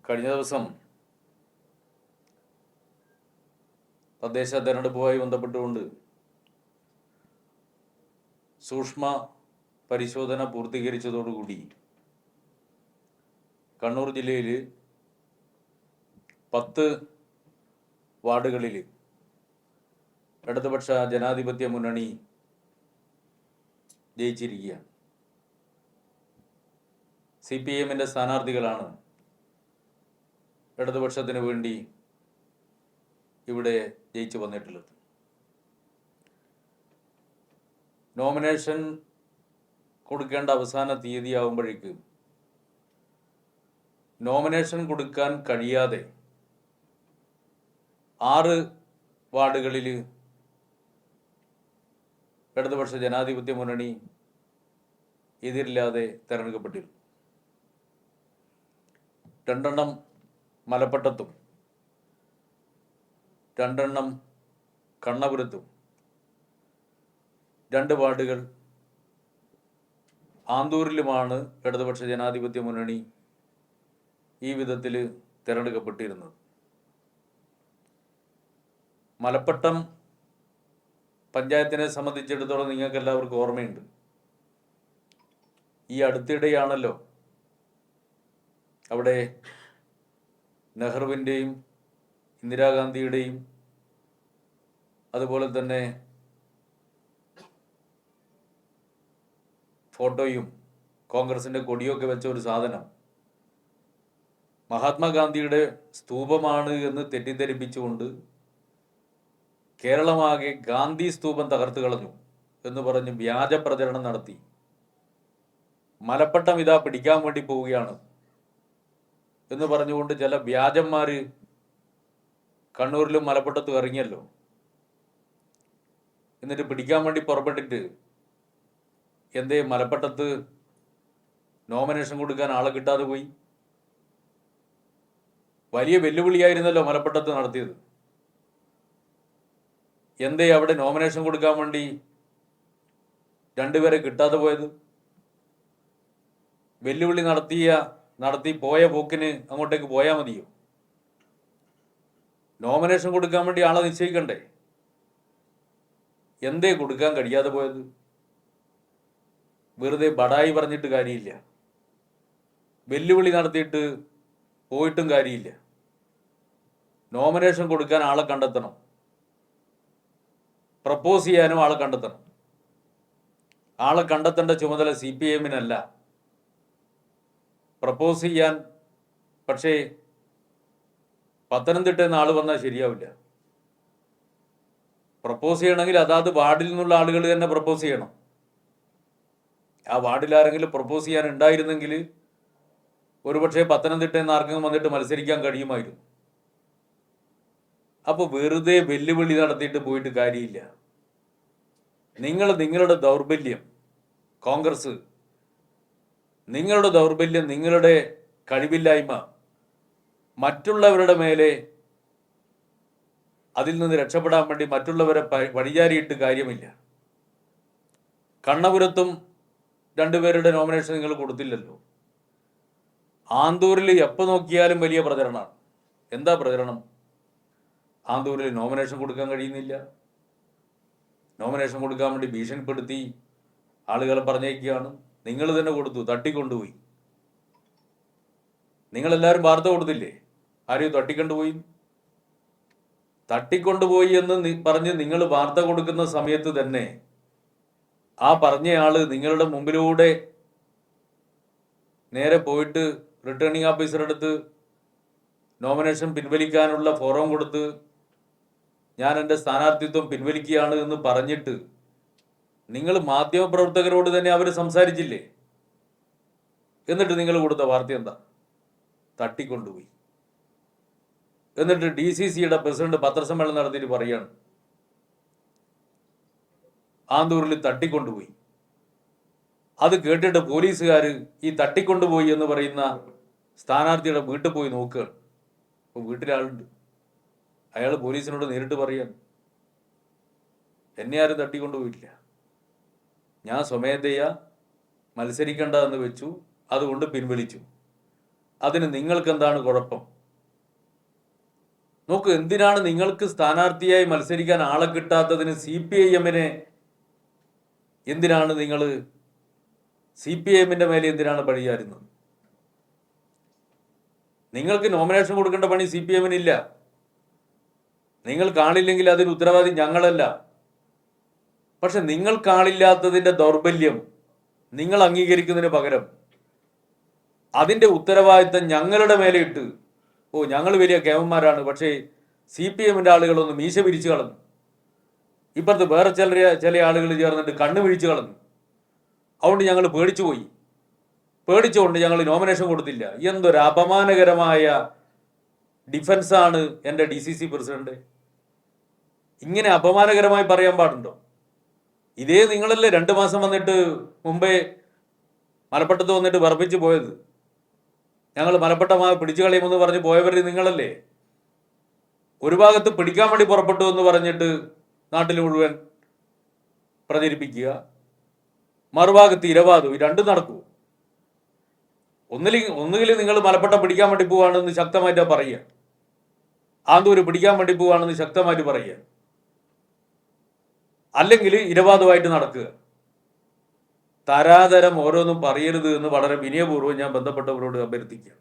കഴിഞ്ഞ ദിവസം തദ്ദേശ തെരഞ്ഞെടുപ്പുമായി ബന്ധപ്പെട്ടുകൊണ്ട് സൂക്ഷ്മ പരിശോധന പൂർത്തീകരിച്ചതോടുകൂടി കണ്ണൂർ ജില്ലയിൽ 10 വാർഡുകളിൽ ഇടതുപക്ഷ ജനാധിപത്യ മുന്നണി ജയിച്ചിരിക്കുകയാണ്. CPM-ന്റെ സ്ഥാനാർത്ഥികളാണ് ഇടതുപക്ഷത്തിന് വേണ്ടി ഇവിടെ ജയിച്ചു വന്നിട്ടുള്ളത്. നോമിനേഷൻ കൊടുക്കേണ്ട അവസാന തീയതിയാവുമ്പോഴേക്ക് നോമിനേഷൻ കൊടുക്കാൻ കഴിയാതെ 6 വാർഡുകളിൽ ഇടതുപക്ഷ ജനാധിപത്യ മുന്നണി എതിരില്ലാതെ തെരഞ്ഞെടുക്കപ്പെട്ടിരുന്നു. 2 മലപ്പട്ടത്തും 2 കണ്ണപുരത്തും 2 വാർഡുകൾ ആന്തൂരിലുമാണ് ഇടതുപക്ഷ ജനാധിപത്യ മുന്നണി ഈ വിധത്തിൽ തിരഞ്ഞെടുക്കപ്പെട്ടിരുന്നത്. മലപ്പട്ടം പഞ്ചായത്തിനെ സംബന്ധിച്ചിടത്തോളം നിങ്ങൾക്ക് എല്ലാവർക്കും ഓർമ്മയുണ്ട്. ഈ അടുത്തിടെയാണല്ലോ അവിടെ നെഹ്റുവിൻ്റെയും ഇന്ദിരാഗാന്ധിയുടെയും അതുപോലെ തന്നെ ഫോട്ടോയും കോൺഗ്രസിൻ്റെ കൊടിയൊക്കെ വെച്ച ഒരു സാധനം മഹാത്മാഗാന്ധിയുടെ സ്തൂപമാണ് എന്ന് തെറ്റിദ്ധരിപ്പിച്ചുകൊണ്ട് കേരളമാകെ ഗാന്ധി സ്തൂപം തകർത്ത് കളഞ്ഞു എന്ന് പറഞ്ഞ് വ്യാജ പ്രചരണം നടത്തി മലപ്പട്ടം ഇതാ പിടിക്കാൻ വേണ്ടി പോവുകയാണ് എന്ന് പറഞ്ഞുകൊണ്ട് ചില വ്യാജന്മാർ കണ്ണൂരിലും മലപ്പട്ടത്തും ഇറങ്ങിയല്ലോ. എന്നിട്ട് പിടിക്കാൻ വേണ്ടി പുറപ്പെട്ടിട്ട് എന്തേ മലപ്പട്ടത്ത് നോമിനേഷൻ കൊടുക്കാൻ ആളെ കിട്ടാതെ പോയി? വലിയ വെല്ലുവിളിയായിരുന്നല്ലോ മലപ്പട്ടത്ത് നടത്തിയത്. എന്തേ അവിടെ നോമിനേഷൻ കൊടുക്കാൻ വേണ്ടി 2 പേരെ കിട്ടാതെ പോയത്? വെല്ലുവിളി നടത്തി പോയ പോക്കിന് അങ്ങോട്ടേക്ക് പോയാൽ മതിയോ? നോമിനേഷൻ കൊടുക്കാൻ വേണ്ടി ആളെ നിശ്ചയിക്കണ്ടേ? എന്തേ കൊടുക്കാൻ കഴിയാതെ പോയത്? വെറുതെ ബടായി പറഞ്ഞിട്ട് കാര്യമില്ല. വെല്ലുവിളി നടത്തിയിട്ട് പോയിട്ടും കാര്യമില്ല. നോമിനേഷൻ കൊടുക്കാൻ ആളെ കണ്ടെത്തണം, പ്രപ്പോസ് ചെയ്യാനും ആളെ കണ്ടെത്തണം. ആളെ കണ്ടെത്തേണ്ട ചുമതല CPM-നല്ല, പ്രപ്പോസ് ചെയ്യാൻ. പക്ഷേ പത്തനംതിട്ടയിൽ നിന്ന് ആൾ വന്നാൽ ശരിയാവില്ല. പ്രപ്പോസ് ചെയ്യണമെങ്കിൽ അതാത് വാർഡിൽ നിന്നുള്ള ആളുകൾ തന്നെ പ്രപ്പോസ് ചെയ്യണം. ആ വാർഡിൽ ആരെങ്കിലും പ്രപ്പോസ് ചെയ്യാൻ ഉണ്ടായിരുന്നെങ്കിൽ ഒരുപക്ഷെ പത്തനംതിട്ടയിൽ നിന്ന് ആർക്കെങ്കിലും വന്നിട്ട് മത്സരിക്കാൻ കഴിയുമായിരുന്നു. അപ്പോൾ വെറുതെ വെല്ലുവിളി നടത്തിയിട്ട് പോയിട്ട് കാര്യമില്ല. നിങ്ങളുടെ ദൗർബല്യം, കോൺഗ്രസ്, നിങ്ങളുടെ ദൗർബല്യം, നിങ്ങളുടെ കഴിവില്ലായ്മ മറ്റുള്ളവരുടെ മേലെ അതിൽ നിന്ന് രക്ഷപ്പെടാൻ വേണ്ടി മറ്റുള്ളവരെ വഴിചാരിയിട്ട് കാര്യമില്ല. കണ്ണപുരത്തും 2 പേരുടെ നോമിനേഷൻ നിങ്ങൾ കൊടുത്തില്ലല്ലോ. ആന്തൂരിൽ എപ്പോൾ നോക്കിയാലും വലിയ പ്രചരണമാണ്. എന്താ പ്രചരണം? ആന്തൂരിൽ നോമിനേഷൻ കൊടുക്കാൻ കഴിയുന്നില്ല, നോമിനേഷൻ കൊടുക്കാൻ വേണ്ടി ഭീഷണിപ്പെടുത്തി ആളുകളെ പറഞ്ഞേക്കുകയാണ്. നിങ്ങൾ തന്നെ കൊടുത്തു, തട്ടിക്കൊണ്ടുപോയി. നിങ്ങളെല്ലാവരും വാർത്ത കൊടുത്തില്ലേ? ആരെയും തട്ടിക്കൊണ്ടുപോയി എന്ന് പറഞ്ഞ് നിങ്ങൾ വാർത്ത കൊടുക്കുന്ന സമയത്ത് തന്നെ ആ പറഞ്ഞയാള് നിങ്ങളുടെ മുമ്പിലൂടെ നേരെ പോയിട്ട് റിട്ടേണിംഗ് ഓഫീസറുടെ അടുത്ത് നോമിനേഷൻ പിൻവലിക്കാനുള്ള ഫോറം കൊടുത്ത് ഞാൻ എൻ്റെ സ്ഥാനാർത്ഥിത്വം പിൻവലിക്കുകയാണ് എന്ന് പറഞ്ഞിട്ട് നിങ്ങൾ മാധ്യമപ്രവർത്തകരോട് തന്നെ അവർ സംസാരിച്ചില്ലേ? എന്നിട്ട് നിങ്ങൾ കൊടുത്ത വാർത്ത എന്താ? തട്ടിക്കൊണ്ടുപോയി. എന്നിട്ട് DCCയുടെ പ്രസിഡന്റ് പത്രസമ്മേളനം നടത്തിയിട്ട് പറയാണ് ആന്തൂരിൽ തട്ടിക്കൊണ്ടുപോയി. അത് കേട്ടിട്ട് പോലീസുകാർ ഈ തട്ടിക്കൊണ്ടുപോയി എന്ന് പറയുന്ന സ്ഥാനാർത്ഥിയുടെ വീട്ടിൽ പോയി നോക്കുകയാണ്. അപ്പോൾ വീട്ടിലാളുണ്ട്. അയാൾ പോലീസിനോട് നേരിട്ട് പറയാൻ, എന്നെ ആരും തട്ടിക്കൊണ്ടുപോയിട്ടില്ല, ഞാൻ സ്വമേധയാ മത്സരിക്കേണ്ട എന്ന് വെച്ചു, അതുകൊണ്ട് പിൻവലിച്ചു. അതിന് നിങ്ങൾക്ക് എന്താണ് കുഴപ്പം? നോക്ക്, എന്തിനാണ് നിങ്ങൾക്ക് സ്ഥാനാർത്ഥിയായി മത്സരിക്കാൻ ആളെ കിട്ടാത്തതിന് CPIM-നെ എന്തിനാണ് നിങ്ങൾ CPIM-ന്റെ മേലെ എന്തിനാണ് പഴിയാറുന്നത്? നിങ്ങൾക്ക് നോമിനേഷൻ കൊടുക്കേണ്ട പണി CPIM-നില്ല. നിങ്ങൾ കാണില്ലെങ്കിൽ അതിന് ഉത്തരവാദി ഞങ്ങളല്ല. പക്ഷെ നിങ്ങൾ കാണില്ലാത്തതിൻ്റെ ദൗർബല്യം നിങ്ങൾ അംഗീകരിക്കുന്നതിന് പകരം അതിൻ്റെ ഉത്തരവാദിത്തം ഞങ്ങളുടെ മേലെ ഇട്ട്, ഓ ഞങ്ങൾ വലിയ കേമന്മാരാണ്, പക്ഷേ CPIM-ന്റെ ആളുകളൊന്ന് മീശ പിരിച്ചു കളഞ്ഞു, ഇപ്പുറത്ത് വേറെ ചില ആളുകൾ ചേർന്നിട്ട് കണ്ണ് പിഴിച്ചു കളഞ്ഞു, അതുകൊണ്ട് ഞങ്ങൾ പേടിച്ചുകൊണ്ട് ഞങ്ങൾ നോമിനേഷൻ കൊടുത്തില്ല. എന്തൊരു അപമാനകരമായ ഡിഫൻസാണ് എൻ്റെ DCC പ്രസിഡന്റ്. ഇങ്ങനെ അപമാനകരമായി പറയാൻ പാടുണ്ടോ? ഇതേ നിങ്ങളല്ലേ 2 മാസം വന്നിട്ട് മുമ്പേ മലപ്പട്ടത്ത് വന്നിട്ട് വർപ്പിച്ച് പോയത്. ഞങ്ങൾ മലപ്പട്ട പിടിച്ചു കളയുമെന്ന് പറഞ്ഞ് പോയവർ നിങ്ങളല്ലേ. ഒരു ഭാഗത്ത് പിടിക്കാൻ വേണ്ടി പുറപ്പെട്ടു എന്ന് പറഞ്ഞിട്ട് നാട്ടിൽ മുഴുവൻ പ്രചരിപ്പിക്കുക, മറുഭാഗത്ത് ഇരവാദം. ഈ രണ്ടും നടക്കൂ? ഒന്നുകിൽ നിങ്ങൾ മലപ്പട്ട പിടിക്കാൻ വേണ്ടി പോവാണെന്ന് ശക്തമായിട്ട് പറയുക, ആന്തൂര് പിടിക്കാൻ വേണ്ടി പോവാണെന്ന് ശക്തമായിട്ട് പറയുക, അല്ലെങ്കിൽ ഇരവാദമായിട്ട് നടക്കുക. തരാതരം ഓരോന്നും പറയരുത് എന്ന് വളരെ വിനയപൂർവ്വം ഞാൻ ബന്ധപ്പെട്ടവരോട് അഭ്യർത്ഥിക്കുക.